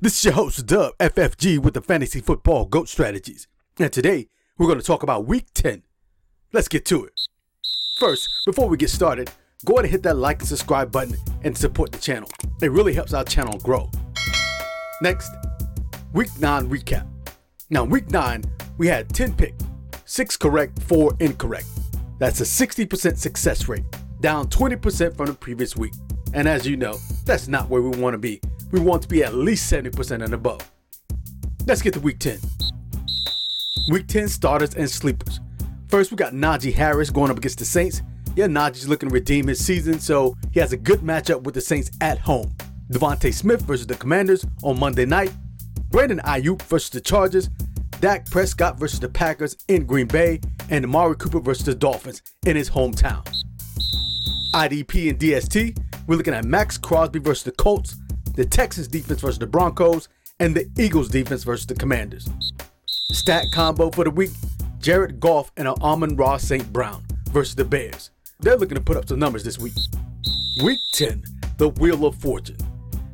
This is your host, Dub FFG, with the Fantasy Football GOAT Strategies. And today, we're going to talk about Week 10. Let's get to it. First, before we get started, go ahead and hit that like and subscribe button and support the channel. It really helps our channel grow. Next, Week 9 recap. Now, Week 9, we had 10 picks, 6 correct, 4 incorrect. That's a 60% success rate, down 20% from the previous week. And as you know, that's not where we want to be. We want to be at least 70% and above. Let's get to Week 10. Week 10 starters and sleepers. First, we got Najee Harris going up against the Saints. Yeah, Najee's looking to redeem his season, so he has a good matchup with the Saints at home. Devontae Smith versus the Commanders on Monday night. Brandon Ayuk versus the Chargers. Dak Prescott versus the Packers in Green Bay. And Amari Cooper versus the Dolphins in his hometown. IDP and DST, we're looking at Max Crosby versus the Colts, the Texans defense versus the Broncos, and the Eagles defense versus the Commanders. Stat combo for the week, Jared Goff and Amon-Ra St. Brown versus the Bears. They're looking to put up some numbers this week. Week 10, the Wheel of Fortune.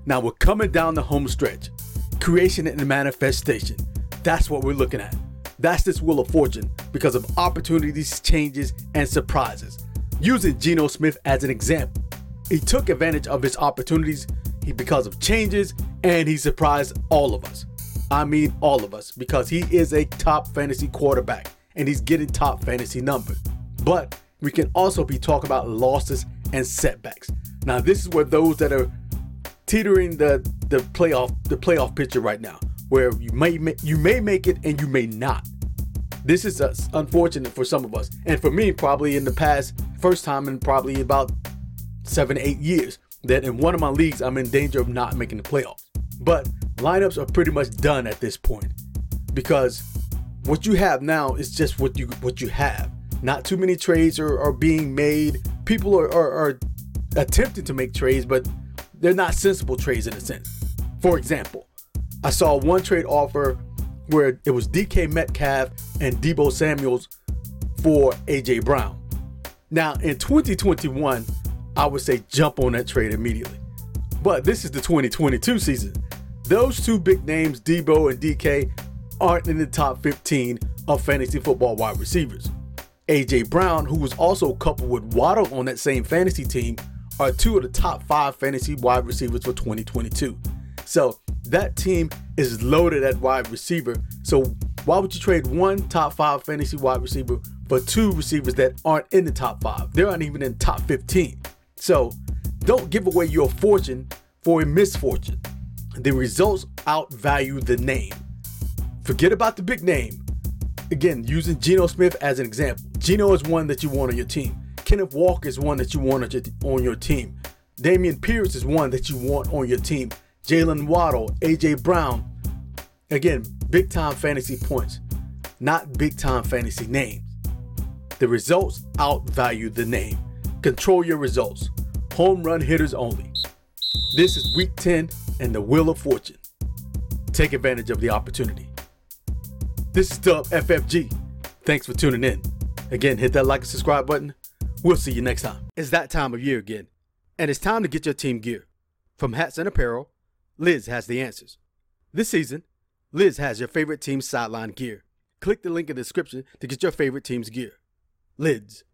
Now we're coming down the home stretch. Creation and manifestation. That's what we're looking at. That's this Wheel of Fortune because of opportunities, changes, and surprises. Using Geno Smith as an example, he took advantage of his opportunities because of changes, and he surprised all of us. I mean all of us, because he is a top fantasy quarterback and he's getting top fantasy numbers. But we can also be talking about losses and setbacks. Now this is where those that are teetering the playoff picture right now, where you may make it and you may not. This is unfortunate for some of us, and for me probably in the past, first time in probably about 7-8 years, that in one of my leagues I'm in danger of not making the playoffs. But lineups are pretty much done at this point, because what you have now is just what you have. Not too many trades are being made. People are attempting to make trades, but they're not sensible trades in a sense. For example, I saw one trade offer where it was DK Metcalf and Deebo Samuels for AJ Brown. Now in 2021, I would say jump on that trade immediately. But this is the 2022 season. Those two big names, Deebo and DK, aren't in the top 15 of fantasy football wide receivers. AJ Brown, who was also coupled with Waddle on that same fantasy team, are two of the top 5 fantasy wide receivers for 2022. So that team is loaded at wide receiver. So why would you trade one top 5 fantasy wide receiver for 2 receivers that aren't in the top 5? They aren't even in the top 15. So don't give away your fortune for a misfortune. The results outvalue the name. Forget about the big name. Again, using Geno Smith as an example. Geno is one that you want on your team. Kenneth Walker is one that you want on your team. Dameon Pierce is one that you want on your team. Jalen Waddle, AJ Brown. Again, big time fantasy points, not big time fantasy names. The results outvalue the name. Control your results. Home run hitters only. This is Week 10 and the Wheel of Fortune. Take advantage of the opportunity. This is Dub FFG. Thanks for tuning in. Again, hit that like and subscribe button. We'll see you next time. It's that time of year again, and it's time to get your team gear. From hats and apparel, Liz has the answers. This season, Liz has your favorite team's sideline gear. Click the link in the description to get your favorite team's gear. Lids.